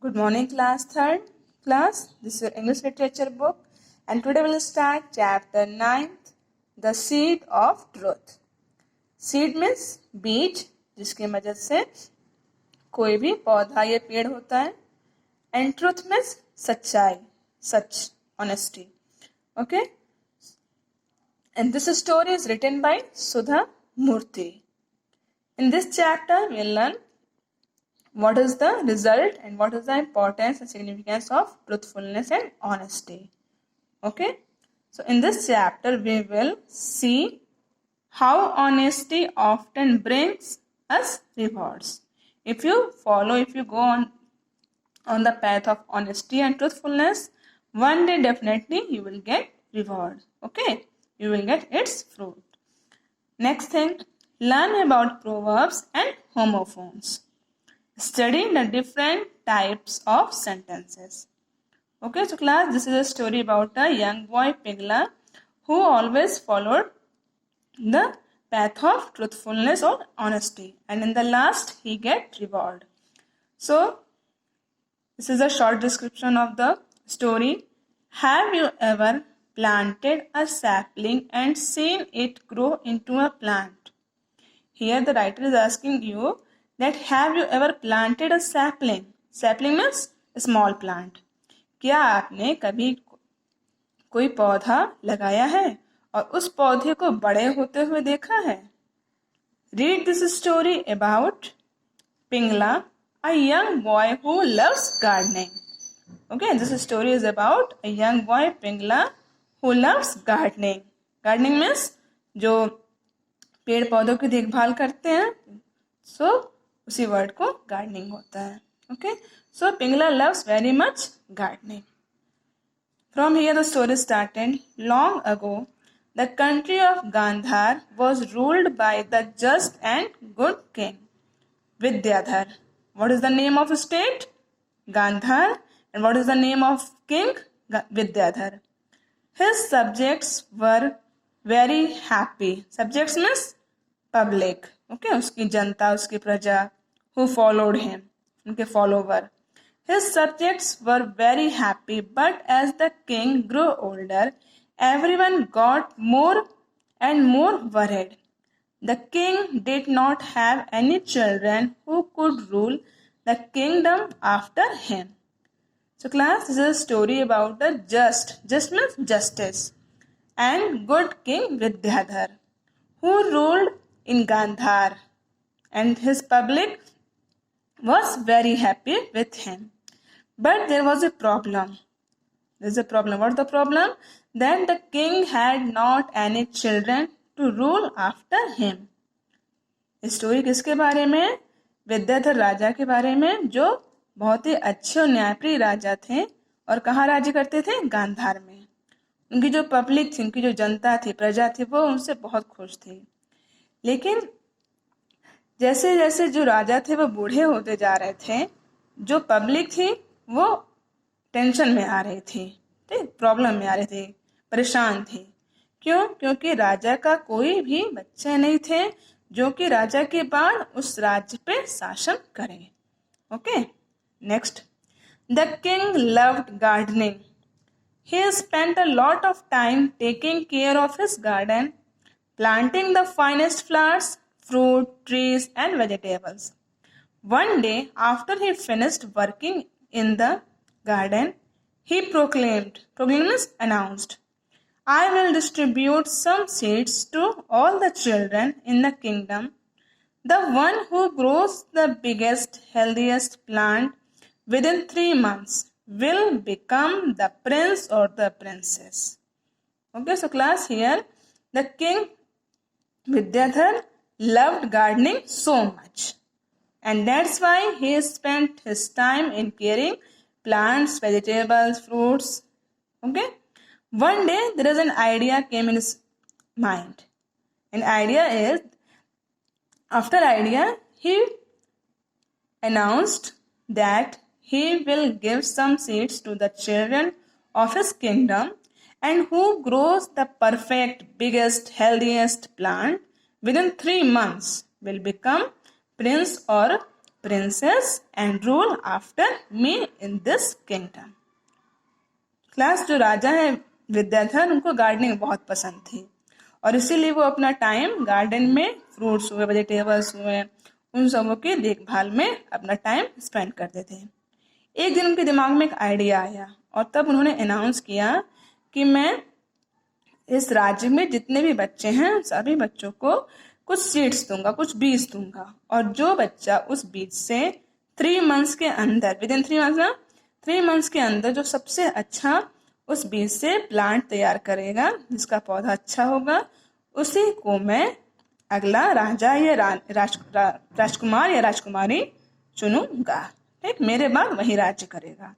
Good morning, class third. Class, this is your English literature book, and today we'll start chapter 9th, The Seed of Truth. Seed means बीज, जिसकी मदद से कोई भी पौधा या पेड़ होता है. And truth means सच्चाई, सच, honesty. Okay? And this story is written by Sudha Murthy. In this chapter, we'll learn what is the result and what is the importance and significance of truthfulness and honesty. Okay, so in this chapter we will see how honesty often brings us rewards. If you go on the path of honesty and truthfulness, one day definitely you will get reward. Okay, you will get its fruit. Next thing, learn about proverbs and homophones. Study the different types of sentences. Okay, so class, this is a story about a young boy Pigla who always followed the path of truthfulness or honesty, and in the last he get reward. So this is a short description of the story. Have you ever planted a sapling and seen it grow into a plant? Here the writer is asking you that have you ever planted a sapling? Sapling means a small plant. क्या आपने कभी कोई पौधा लगाया है और उस पौधे को बड़े होते हुए देखा है? Read this story about Pingla, a young boy who loves gardening. Okay, this story is about a young boy Pingla who loves gardening. Gardening means जो पेड़ पौधों की देखभाल करते हैं, सो उसी वर्ड को गार्डनिंग होता है. Okay, so Pingla loves very much gardening. From here the story started. Long ago the country of Gandhar was ruled by the just and good king Vidyadhar. What is the name of state? Gandhar. And what is the name of king? Vidyadhar. His subjects were very happy. Subjects means public. Okay, उसकी जनता, उसकी प्रजा, who followed him, उनके follower. His subjects were very happy, but as the king grew older, everyone got more and more worried. The king did not have any children who could rule the kingdom after him. So class, this is a story about the just means justice, and good king Vidyadhar, who ruled in Gandhar, and his public was very happy with him. But there was a problem. There's a problem. What's the problem? Then the king had not any children to rule after him. Story किसके बारे में? विद्याधर राजा के बारे में, जो बहुत ही अच्छे और न्यायप्रिय राजा थे और कहाँ राज्य करते थे? गांधार में. उनकी जो पब्लिक थी, उनकी जो जनता थी, प्रजा थी, वो उनसे बहुत खुश थी. लेकिन जैसे जैसे जो राजा थे वो बूढ़े होते जा रहे थे, जो पब्लिक थी वो टेंशन में आ रही थी, प्रॉब्लम में आ रही थी, परेशान थी. क्यों? क्योंकि राजा का कोई भी बच्चे नहीं थे जो कि राजा के बाद उस राज्य पे शासन करें. Okay, next. The king loved gardening. He spent a lot of time taking care of his garden, planting the finest flowers, fruit, trees, and vegetables. One day, after he finished working in the garden, he proclaimed means announced, I will distribute some seeds to all the children in the kingdom. The one who grows the biggest, healthiest plant within 3 months will become the prince or the princess. Okay, so class, here the king Vidyadhar loved gardening so much, and that's why he spent his time in caring plants, vegetables, fruits. Okay, one day there is an idea came in his mind. An idea is, after idea he announced that he will give some seeds to the children of his kingdom, and who grows the perfect, biggest, healthiest plant within 3 months will become prince or princess and rule after me in this kingdom. Class, जो राजा है विद्याधर, उनको gardening बहुत पसंद थी और इसीलिए वो अपना टाइम गार्डन में फ्रूट्स हुए, वेजिटेबल्स हुए, उन सबों की देखभाल में अपना टाइम स्पेंड करते थे। एक दिन उनके दिमाग में एक आइडिया आया और तब उन्होंने अनाउंस किया कि मैं इस राज्य में जितने भी बच्चे हैं सभी बच्चों को कुछ सीड्स दूंगा, कुछ बीज दूंगा, और जो बच्चा उस बीज से 3 मंथ्स के अंदर, विद इन 3 मंथ्स के अंदर जो सबसे अच्छा उस बीज से प्लांट तैयार करेगा, जिसका पौधा अच्छा होगा, उसी को मैं अगला राजा या राजकुमार या राजकुमारी चुनूंगा। ठीक, मेरे बाद वही राज्य करेगा।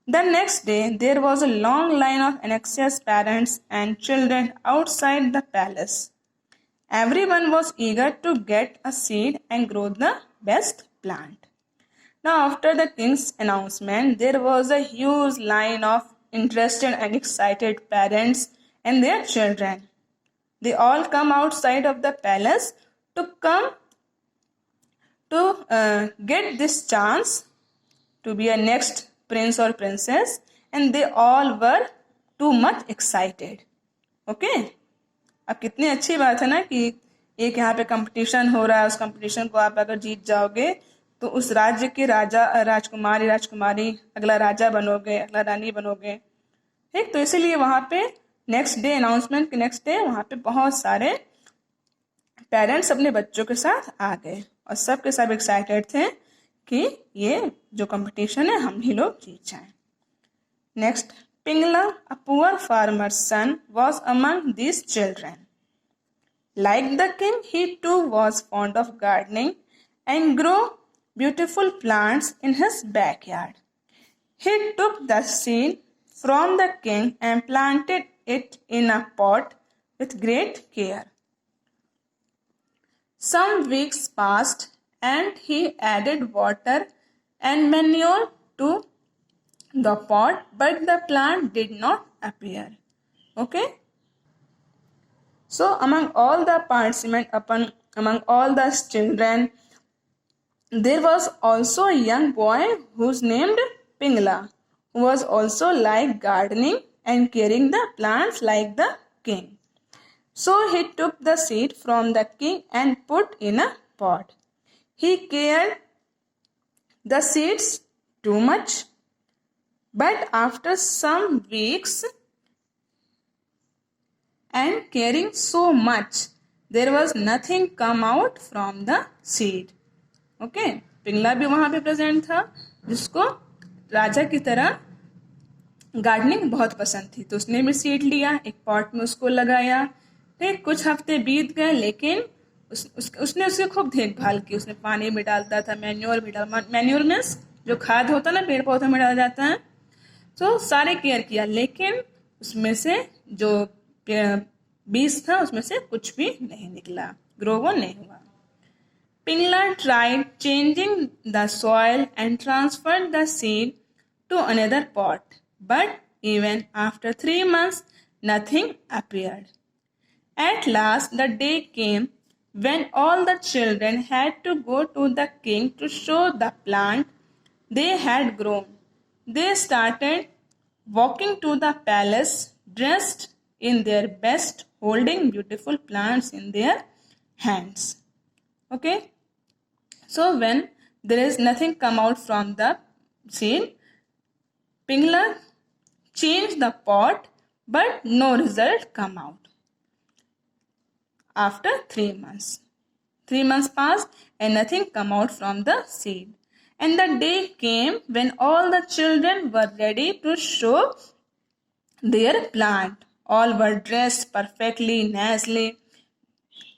The next day, there was a long line of anxious parents and children outside the palace. Everyone was eager to get a seed and grow the best plant. Now, after the king's announcement, there was a huge line of interested and excited parents and their children. They all come outside of the palace to get this chance to be a next prince or princess, and they all were too much excited. Okay? अब कितनी अच्छी बात है ना कि एक यहाँ पे कंपटीशन हो रहा है, उस कंपटीशन को आप अगर जीत जाओगे तो उस राज्य के राजा, राजकुमार, राजकुमारी अगला राजा बनोगे, अगला रानी बनोगे। ठीक, तो इसीलिए वहां पे नेक्स्ट डे, अनाउंसमेंट के नेक्स्ट डे, वहां पे बहुत सारे पेरेंट्स अपने बच्चों के साथ आ गए और सब के सब एक्साइटेड थे कि ये जो कंपटीशन है हम ही लोग जीत जाएं। Next, Pingla, a poor farmer's son, was among these children. Like the king, he too was fond of gardening and grew beautiful plants in his backyard. He took the seed from the king and planted it in a pot with great care. Some weeks passed and he added water and manure to the pot, but the plant did not appear. Okay? So among all the participants, among all the children, there was also a young boy who's named Pingla, who was also like gardening and caring the plants like the king. So he took the seed from the king and put in a pot. He cared the seeds too much, but after some weeks and caring so much, there was nothing come out from the seed. Okay? Pingla भी वहां पे present था, जिसको राजा की तरह gardening बहुत पसंद थी, तो उसने भी सीड लिया, एक पॉट में उसको लगाया। ठीक, कुछ हफ्ते बीत गए, लेकिन उसने उसकी खूब देखभाल की। उसने पानी भी डालता था, मैन्योर भी डाल, मैन्योर मीन्स जो खाद होता है ना, पेड़ पौधों में डाला जाता है, तो सारे केयर किया, लेकिन उसमें से जो बीज था उसमें से कुछ भी नहीं निकला, ग्रो वो नहीं हुआ। Pingla tried changing the soil and transferred the seed to another pot, but even after 3 months, nothing appeared. At last, the day came when all the children had to go to the king to show the plant they had grown. They started walking to the palace dressed in their best, holding beautiful plants in their hands. Okay? So when there is nothing come out from the seed, Pingla changed the pot, but no result come out. After 3 months. 3 months passed and nothing come out from the seed. And the day came when all the children were ready to show their plant. All were dressed perfectly, nicely,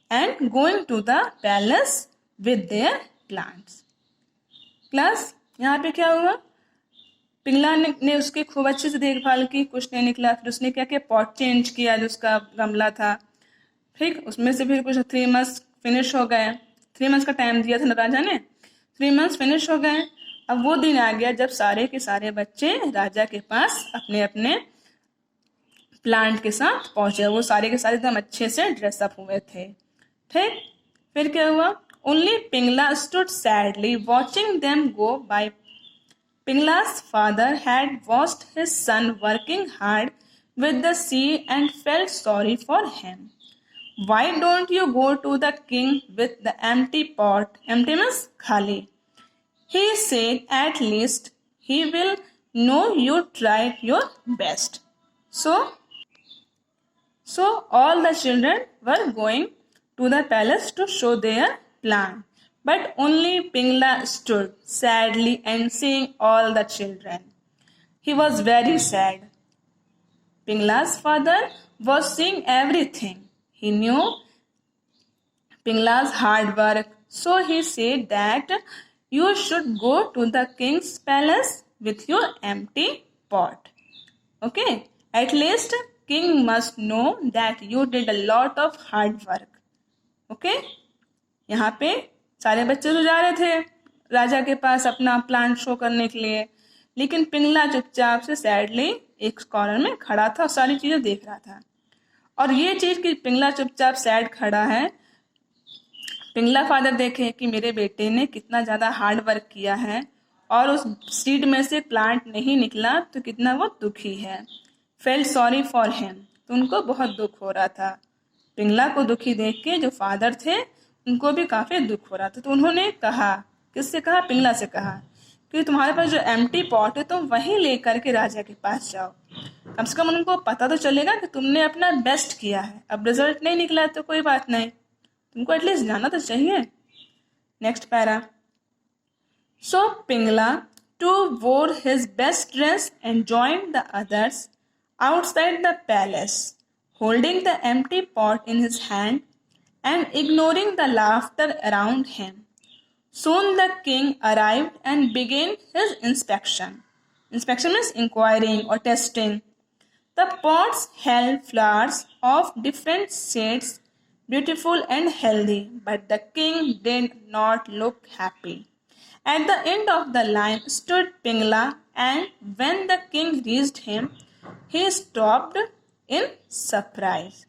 and going to the palace with their plants. Class, यहाँ पे क्या हुआ? पिंगला ने उसकी खूब अच्छे से देखभाल की, कुछ नहीं निकला। फिर उसने क्या किया, पॉट चेंज किया, जो उसका गमला था। ठीक, उसमें से फिर कुछ 3 मंथ्स फिनिश हो गए। 3 मंथ्स का टाइम दिया था ना राजा ने, 3 मंथ्स फिनिश हो गए। अब वो दिन आ गया जब सारे के सारे बच्चे राजा के पास अपने अपने प्लांट के साथ पहुंचे। वो सारे के सारे एकदम अच्छे से ड्रेसअप हुए थे। ठीक, फिर क्या हुआ, only Pingla stood sadly watching them go by. Pingla's father had watched his son working hard with the seed and felt sorry for him. Why don't you go to the king with the empty pot? Empty means khali. He said, at least he will know you tried your best. So all the children were going to the palace to show their plan. But only Pingla stood sadly and seeing all the children. He was very sad. Pingla's father was seeing everything. He knew Pingla's hard work. So he said that you should go to the king's palace with your empty pot. Okay, at least king must know that you did a lot of hard work. Okay, यहाँ पे सारे बच्चे तो जा रहे थे राजा के पास अपना प्लान शो करने के लिए, लेकिन पिंगला चुपचाप से सैडली एक कॉर्नर में खड़ा था और सारी चीजें देख रहा था। और ये चीज कि पिंगला चुपचाप सैड खड़ा है, पिंगला फादर देखे कि मेरे बेटे ने कितना ज्यादा हार्ड वर्क किया है और उस सीड में से प्लांट नहीं निकला तो कितना वो दुखी है। फेल्ट सॉरी फॉर हिम, तो उनको बहुत दुख हो रहा था। पिंगला को दुखी देख के जो फादर थे उनको भी काफी दुख हो रहा था। तो उन्होंने कहा, किससे कहा? पिंगला से कहा कि तुम्हारे पास जो एम्प्टी पॉट है तुम वही लेकर के राजा के पास जाओ, कम से कम उनको पता तो चलेगा कि तुमने अपना बेस्ट किया है। अब रिजल्ट नहीं निकला तो कोई बात नहीं, तुमको एटलीस्ट जाना तो चाहिए। Next para. So Pingala too wore his best dress and joined the others outside the palace, holding the empty pot in his hand and ignoring the laughter around him. Soon the king arrived and began his inspection. Inspection means inquiring or testing. The pots held flowers of different shades, beautiful and healthy, but the king did not look happy. At the end of the line stood Pingla, and when the king reached him, he stopped in surprise.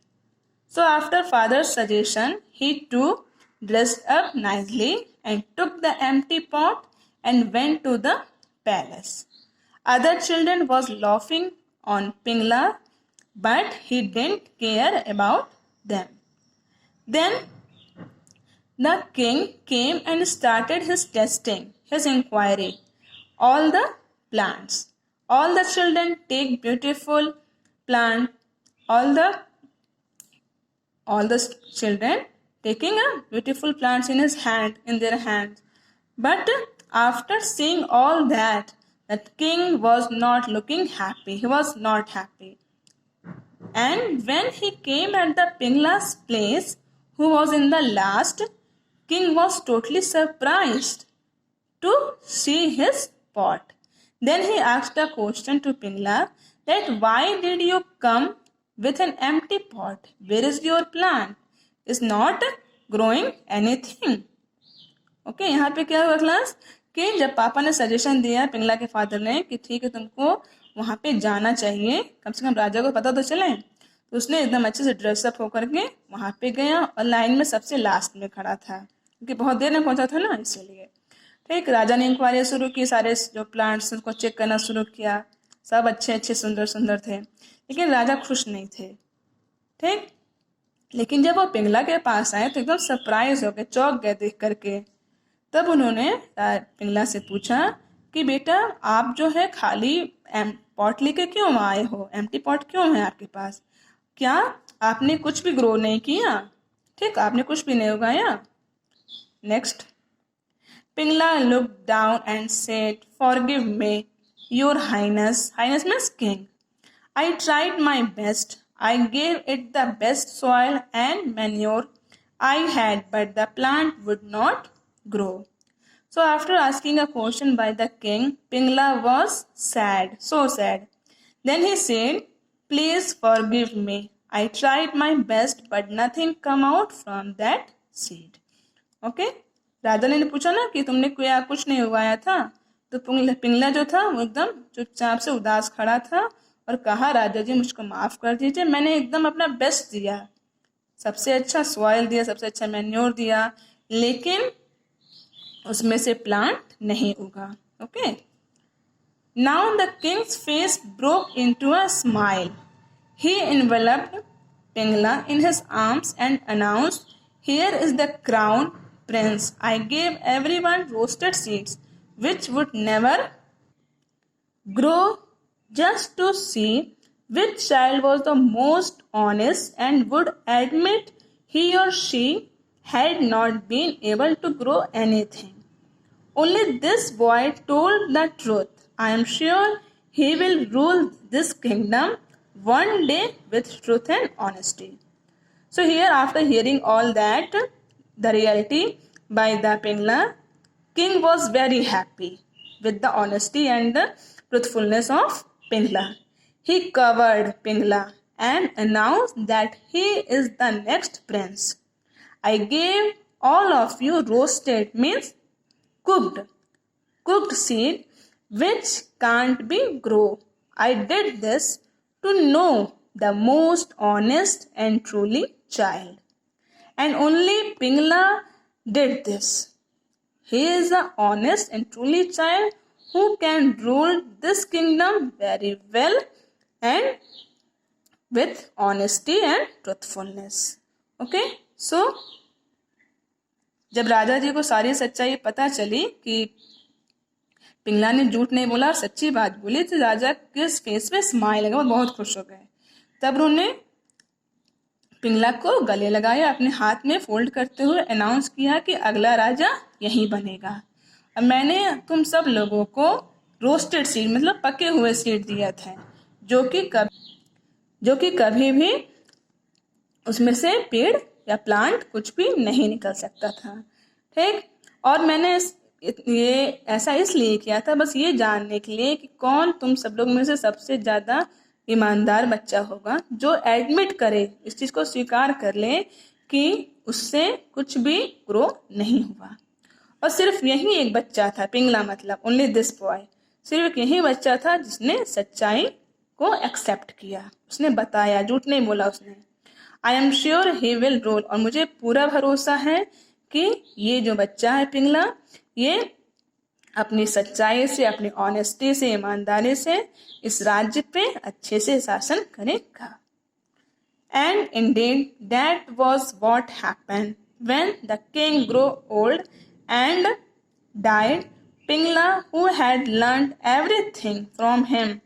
So after father's suggestion, he too dressed up nicely and took the empty pot and went to the palace. Other children was laughing on Pingla, but he didn't care about them. Then the king came and started his testing, his inquiry. All the plants. All the children take beautiful plant. All the children taking a beautiful plants in their hands. But after seeing all that, the king was not looking happy. He was not happy. And when he came at the Pingla's place, who was in the last, king was totally surprised to see his pot. Then he asked a question to Pingla that why did you come with an empty pot? Where is your plant? Is not growing anything. Okay, यहाँ पे क्या हुआ class कि जब पापा ने suggestion दिया पिंगला के फादर ने कि ठीक है तुमको वहाँ पे जाना चाहिए, कम से कम राजा को पता तो चले, तो उसने एकदम अच्छे से ड्रेसअप होकर के वहाँ पे गया और लाइन में सबसे लास्ट में खड़ा था क्योंकि बहुत देर में पहुंचा था ना, इसलिए। ठीक, राजा ने इंक्वायरी शुरू की, सारे जो प्लांट्स को चेक करना शुरू किया, सब अच्छे अच्छे सुंदर सुंदर थे, लेकिन राजा खुश नहीं थे। ठीक, लेकिन जब वो पिंगला के पास आए तो एकदम सरप्राइज हो गए, चौंक गए देख करके। तब उन्होंने पिंगला से पूछा कि बेटा आप जो है खाली पॉट लेके क्यों आए हो, एम्प्टी पॉट क्यों है आपके पास? क्या आपने कुछ भी ग्रो नहीं किया? ठीक, आपने कुछ भी नहीं उगाया? Next. Pingla looked down and said, forgive me, your highness. Highness means king. I tried my best. I gave it the best soil and manure I had, but the plant would not grow. So after asking a question by the king, Pingla was sad, so sad. Then he said, please forgive me. I tried my best, but nothing come out from that seed. Okay? राजा ने पूछा ना कि तुमने क्या कुछ नहीं उगाया था, तो पिंगला जो था वो एकदम चुपचाप से उदास खड़ा था और कहा, राजा जी मुझको माफ कर दीजिए, मैंने एकदम अपना बेस्ट दिया, सबसे अच्छा सॉइल दिया, सबसे अच्छा मैन्योर दिया, लेकिन उसमें से प्लांट नहीं उगा. Okay. Now the king's face broke into a smile. He enveloped Pingla in his arms and announced, "Here is the crown, prince. I gave everyone roasted seeds, which would never grow, just to see which child was the most honest and would admit he or she had not been able to grow anything. Only this boy told the truth. I am sure he will rule this kingdom one day with truth and honesty." So here, after hearing all that, the reality by the Pingla, king was very happy with the honesty and the truthfulness of Pingla. He covered Pingla and announced that he is the next prince. "I gave all of you roasted," means cooked seed, which can't be grow. I did this to know the most honest and truly child. And only Pingla did this. He is the honest and truly child who can rule this kingdom very well and with honesty and truthfulness. Okay, so जब राजा जी को सारी सच्चाई पता चली कि पिंगला ने झूठ नहीं बोला और सच्ची बात बोली, तो राजा के फेस पे स्माइल लगा, वो बहुत खुश हो गए. तब उन्होंने पिंगला को गले लगाया, अपने हाथ में फोल्ड करते हुए अनाउंस किया कि अगला राजा यही बनेगा. अब मैंने तुम सब लोगों को रोस्टेड सीड मतलब पके हुए सीड दिया था, जो कि कभी भी उसमें से पेड़ या प्लांट कुछ भी नहीं निकल सकता था. ठीक. और मैंने ये ऐसा इसलिए किया था बस ये जानने के लिए कि कौन तुम सब लोग में से सबसे ज्यादा ईमानदार बच्चा होगा, जो एडमिट करे, इस चीज को स्वीकार कर ले कि उससे कुछ भी ग्रो नहीं हुआ. और सिर्फ यही एक बच्चा था, पिंगला मतलब ओनली दिस बॉय, सिर्फ यही बच्चा था जिसने सच्चाई को एक्सेप्ट किया, उसने बताया, झूठ नहीं बोला उसने. I am sure he will rule, और मुझे पूरा भरोसा है कि ये जो बच्चा है पिंगला, ये अपनी सच्चाई से, अपनी ऑनेस्टी से, ईमानदारी से इस राज्य पे अच्छे से शासन करेगा. And indeed, that was what happened. When the king grew old and died, Pingla, who had learned everything from him,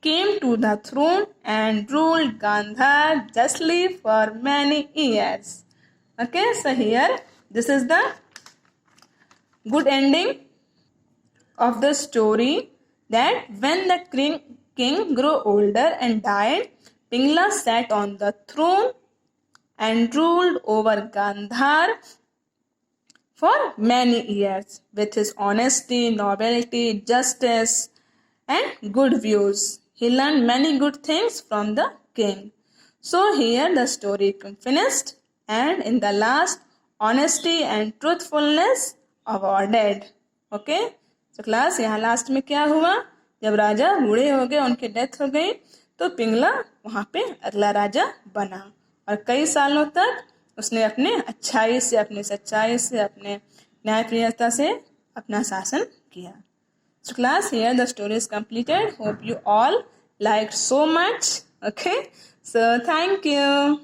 came to the throne and ruled Gandhar justly for many years. Okay, so here, this is the good ending of the story, that when the king grew older and died, Pingla sat on the throne and ruled over Gandhar for many years with his honesty, nobility, justice, and good views. He learned many good things from the king. So here the story finished, and in the last, honesty and truthfulness awarded. Okay. तो class यहाँ last में क्या हुआ, जब राजा बूढ़े हो गए, उनकी डेथ हो गई, तो पिंगला वहां पे अगला राजा बना और कई सालों तक उसने अपने अच्छाई से, अपनी सच्चाई से, अपने न्यायप्रियता से अपना शासन किया. So class, here the story is completed. Hope you all liked so much. Okay, so thank you.